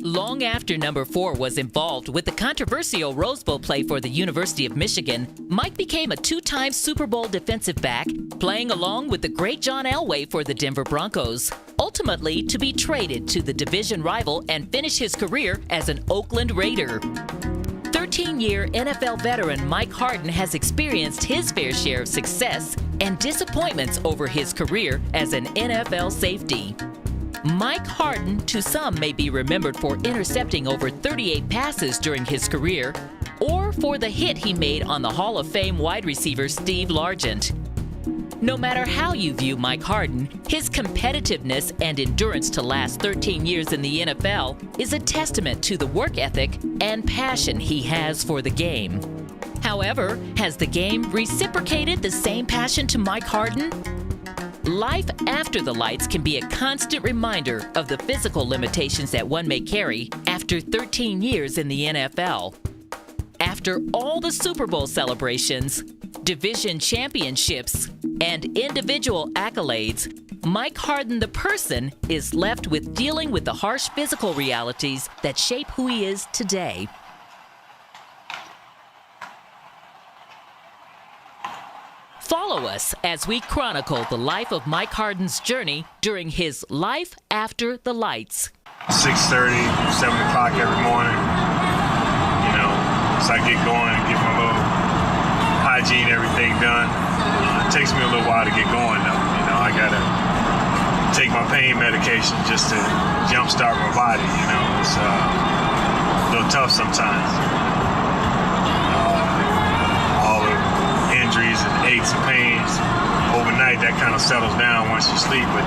Long after number 4 was involved with the controversial Rose Bowl play for the University of Michigan, Mike became a 2-time Super Bowl defensive back, playing along with the great John Elway for the Denver Broncos, ultimately to be traded to the division rival and finish his career as an Oakland Raider. 13-year NFL veteran Mike Harden has experienced his fair share of success and disappointments over his career as an NFL safety. Mike Harden, to some, may be remembered for intercepting over 38 passes during his career, or for the hit he made on the Hall of Fame wide receiver Steve Largent. No matter how you view Mike Harden, his competitiveness and endurance to last 13 years in the NFL is a testament to the work ethic and passion he has for the game. However, has the game reciprocated the same passion to Mike Harden? Life after the lights can be a constant reminder of the physical limitations that one may carry after 13 years in the NFL. After all the Super Bowl celebrations, division championships, and individual accolades, Mike Harden the person is left with dealing with the harsh physical realities that shape who he is today. Follow us as we chronicle the life of Mike Harden's journey during his Life After the Lights. 6:30, 7 o'clock every morning. So I get going and get my little hygiene, everything done. It takes me a little while to get going though. I gotta take my pain medication just to jumpstart my body. It's a little tough sometimes. All the injuries and aches and pains overnight, that kind of settles down once you sleep, but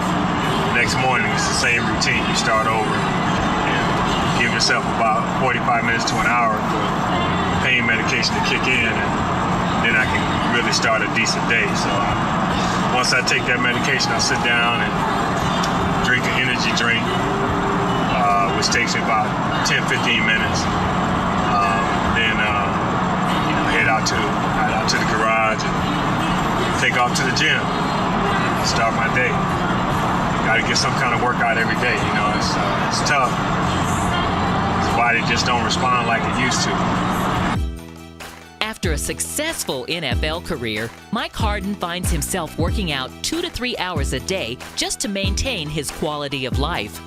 next morning it's the same routine. You start over and give yourself about 45 minutes to an hour for pain medication to kick in, and then I can really start a decent day. So once I take that medication, I'll sit down and drink an energy drink, which takes me about 10-15 minutes. Then head out to the garage and take off to the gym. Start my day. Got to get some kind of workout every day. It's tough. The body just don't respond like it used to. After a successful NFL career, Mike Harden finds himself working out 2 to 3 hours a day just to maintain his quality of life.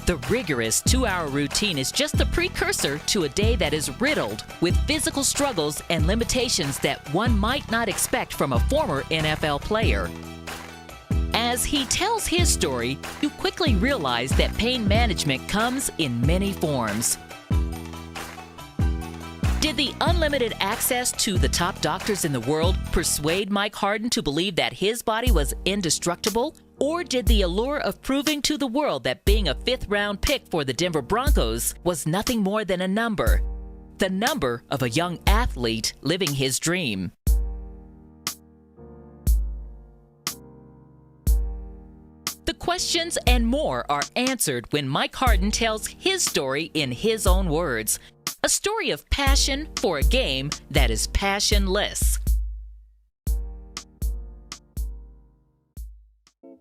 The rigorous 2-hour routine is just the precursor to a day that is riddled with physical struggles and limitations that one might not expect from a former NFL player. As he tells his story, you quickly realize that pain management comes in many forms. Did the unlimited access to the top doctors in the world persuade Mike Harden to believe that his body was indestructible? Or did the allure of proving to the world that being a 5th-round pick for the Denver Broncos was nothing more than a number? The number of a young athlete living his dream. The questions and more are answered when Mike Harden tells his story in his own words. A story of passion for a game that is passionless.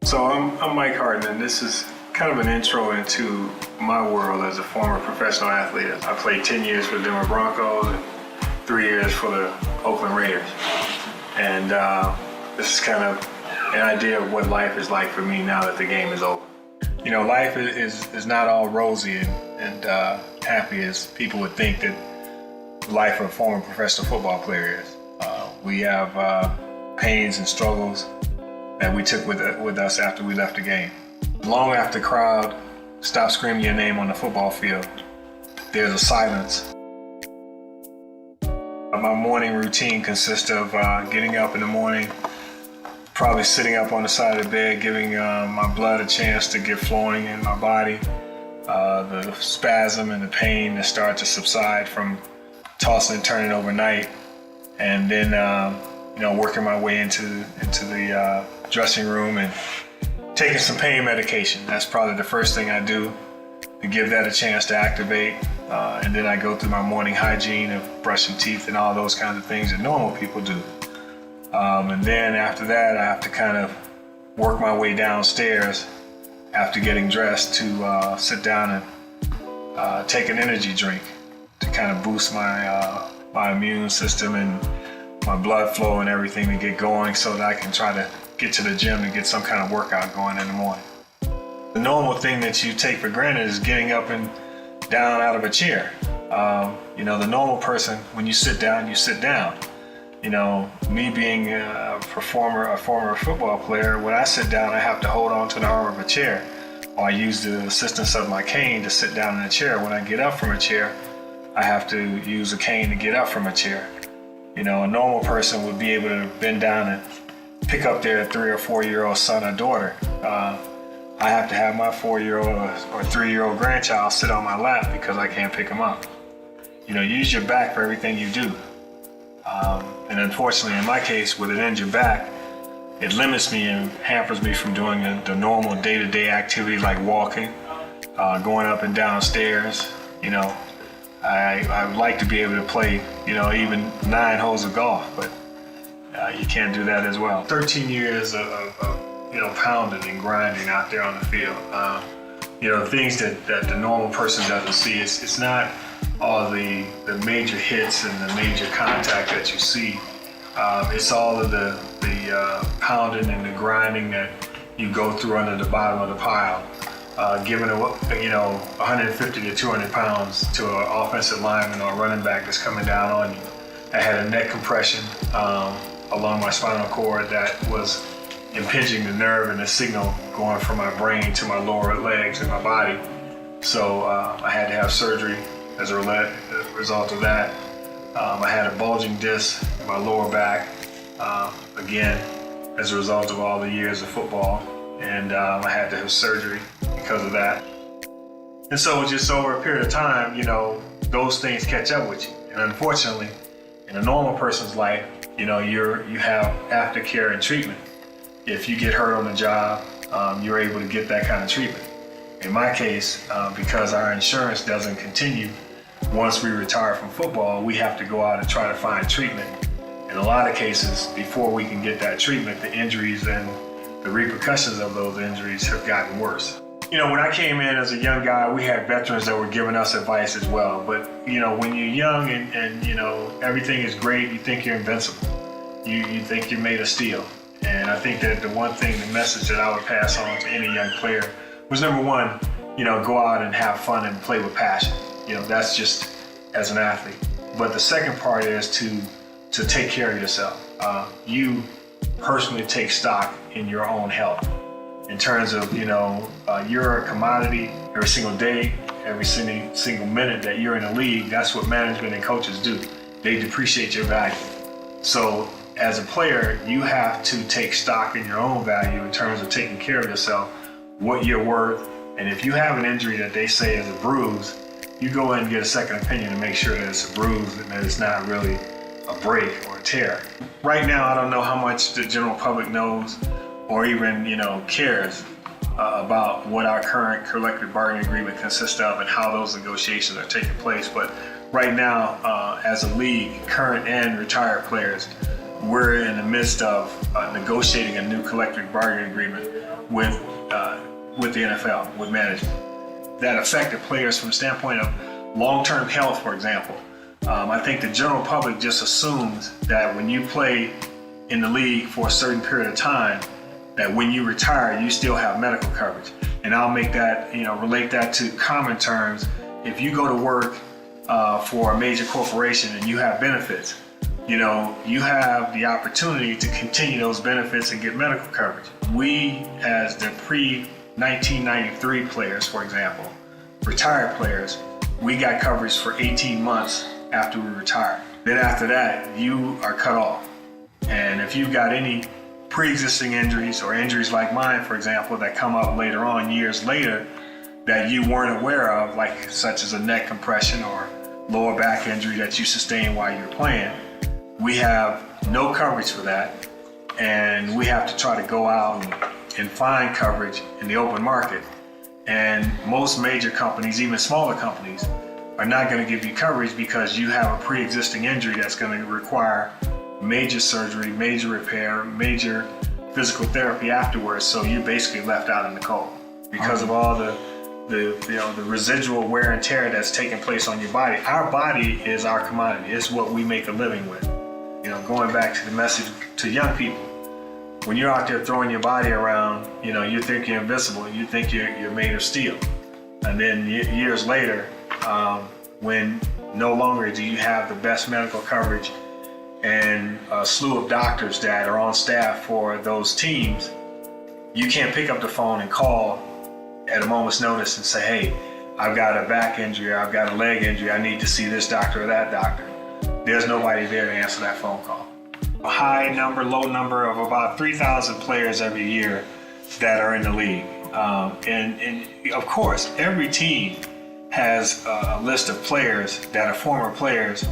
So I'm Mike Harden, and this is kind of an intro into my world as a former professional athlete. I played 10 years for the Denver Broncos and 3 years for the Oakland Raiders. And this is kind of an idea of what life is like for me now that the game is over. Life is not all rosy and happy as people would think that the life of a former professional football player is. We have pains and struggles that we took with us after we left the game. Long after the crowd stops screaming your name on the football field, there's a silence My morning routine consists of getting up in the morning, probably sitting up on the side of the bed, giving my blood a chance to get flowing in my body. The spasm and the pain that start to subside from tossing and turning overnight, and then working my way into the dressing room and taking some pain medication. That's probably the first thing I do to give that a chance to activate. And then I go through my morning hygiene of brushing teeth and all those kinds of things that normal people do. And then after that, I have to kind of work my way downstairs after getting dressed to sit down and take an energy drink to kind of boost my immune system and my blood flow and everything to get going, so that I can try to get to the gym and get some kind of workout going in the morning. The normal thing that you take for granted is getting up and down out of a chair. The normal person, when you sit down, you sit down. Me being a former football player, when I sit down, I have to hold on to the arm of a chair, or I use the assistance of my cane to sit down in a chair. When I get up from a chair, I have to use a cane to get up from a chair. A normal person would be able to bend down and pick up their 3 or 4 year old son or daughter. I have to have my 4-year-old or 3-year-old grandchild sit on my lap because I can't pick them up. Use your back for everything you do. And unfortunately, in my case, with an injured back, it limits me and hampers me from doing the normal day-to-day activities like walking, going up and down stairs. I would like to be able to play, even 9 holes of golf, but you can't do that as well. 13 years of pounding and grinding out there on the field. Things that the normal person doesn't see. It's not all the major hits and the major contact that you see. It's all of the pounding and the grinding that you go through under the bottom of the pile. Giving 150 to 200 pounds to an offensive lineman or a running back that's coming down on you. I had a neck compression along my spinal cord that was impinging the nerve and the signal going from my brain to my lower legs and my body. So I had to have surgery as a result of that. I had a bulging disc in my lower back, again, as a result of all the years of football. And I had to have surgery because of that. And so just over a period of time, those things catch up with you. And unfortunately, in a normal person's life, you have aftercare and treatment. If you get hurt on the job, you're able to get that kind of treatment. In my case, because our insurance doesn't continue, once we retire from football, we have to go out and try to find treatment. In a lot of cases, before we can get that treatment, the injuries and the repercussions of those injuries have gotten worse. When I came in as a young guy, we had veterans that were giving us advice as well. But, when you're young and everything is great, you think you're invincible. You think you're made of steel. And I think that the one thing, the message that I would pass on to any young player was, number one, go out and have fun and play with passion. That's just as an athlete. But the second part is to take care of yourself. You personally take stock in your own health in terms of, you're a commodity every single day, every single minute that you're in the league. That's what management and coaches do. They depreciate your value. So as a player, you have to take stock in your own value in terms of taking care of yourself, what you're worth. And if you have an injury that they say is a bruise, you go in and get a second opinion to make sure that it's a bruise and that it's not really a break or a tear. Right now, I don't know how much the general public knows or even, cares about what our current collective bargaining agreement consists of and how those negotiations are taking place. But right now, as a league, current and retired players, we're in the midst of negotiating a new collective bargaining agreement with the NFL, with management, that affected players from the standpoint of long-term health, for example. I think the general public just assumes that when you play in the league for a certain period of time, that when you retire, you still have medical coverage. And I'll make that, relate that to common terms. If you go to work for a major corporation and you have benefits, you have the opportunity to continue those benefits and get medical coverage. We, as the pre-1993 players, for example, retired players, we got coverage for 18 months after we retired. Then after that, you are cut off. And if you've got any pre-existing injuries or injuries like mine, for example, that come up later on, years later, that you weren't aware of, like such as a neck compression or lower back injury that you sustained while you were playing, we have no coverage for that. And we have to try to go out and find coverage in the open market. And most major companies, even smaller companies, are not going to give you coverage because you have a pre-existing injury that's going to require major surgery, major repair, major physical therapy afterwards. So you're basically left out in the cold because of all the residual wear and tear that's taking place on your body. Our body is our commodity. It's what we make a living with. Going back to the message to young people, when you're out there throwing your body around, you think you're invincible, you think you're made of steel. And then years later, when no longer do you have the best medical coverage and a slew of doctors that are on staff for those teams, you can't pick up the phone and call at a moment's notice and say, hey, I've got a back injury, I've got a leg injury, I need to see this doctor or that doctor. There's nobody there to answer that phone call. A high number, low number of about 3,000 players every year that are in the league. And of course, every team has a list of players that are former players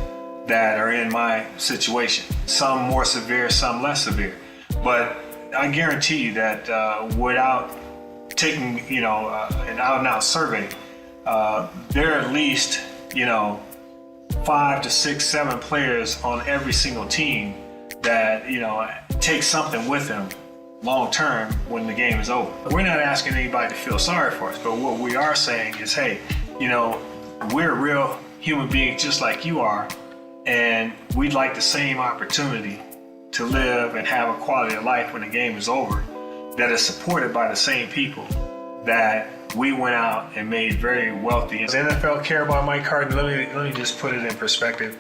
that are in my situation. Some more severe, some less severe. But I guarantee you that without taking, an out-and-out survey, there are at least, 5 to 6, 7 players on every single team that, take something with them long term when the game is over. We're not asking anybody to feel sorry for us, but what we are saying is, hey, we're real human beings just like you are, and we'd like the same opportunity to live and have a quality of life when the game is over that is supported by the same people that we went out and made very wealthy. Does the NFL care about Mike Harden? Let me just put it in perspective.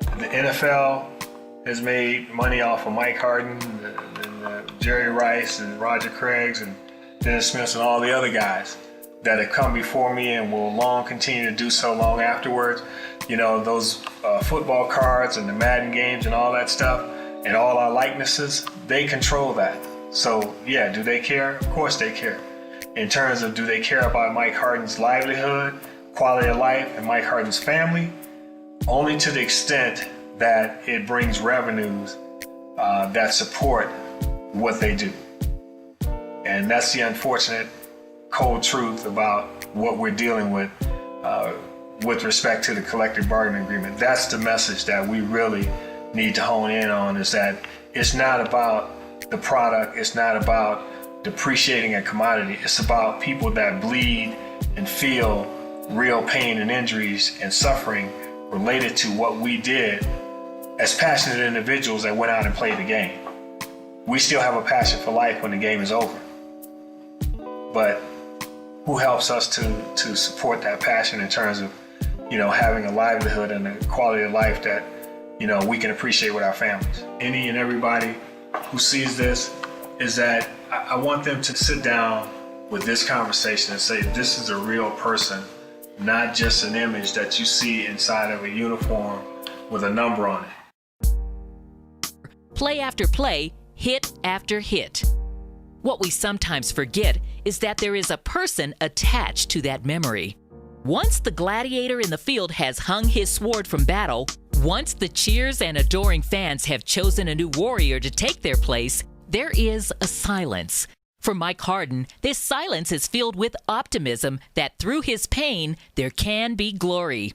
The NFL has made money off of Mike Harden and Jerry Rice and Roger Craig's and Dennis Smith and all the other guys that have come before me and will long continue to do so long afterwards. Those football cards and the Madden games and all that stuff and all our likenesses, they control that. So yeah, do they care? Of course they care. In terms of do they care about Mike Harden's livelihood, quality of life, and Mike Harden's family? Only to the extent that it brings revenues that support what they do. And that's the unfortunate cold truth about what we're dealing with respect to the collective bargaining agreement. That's the message that we really need to hone in on, is that it's not about the product, it's not about depreciating a commodity, it's about people that bleed and feel real pain and injuries and suffering related to what we did as passionate individuals that went out and played the game. We still have a passion for life when the game is over. But who helps us to support that passion in terms of, having a livelihood and a quality of life that, we can appreciate with our families? Any and everybody who sees this, is that I want them to sit down with this conversation and say, this is a real person, not just an image that you see inside of a uniform with a number on it. Play after play, hit after hit. What we sometimes forget is that there is a person attached to that memory. Once the gladiator in the field has hung his sword from battle, once the cheers and adoring fans have chosen a new warrior to take their place, there is a silence. For Mike Harden, this silence is filled with optimism that through his pain, there can be glory.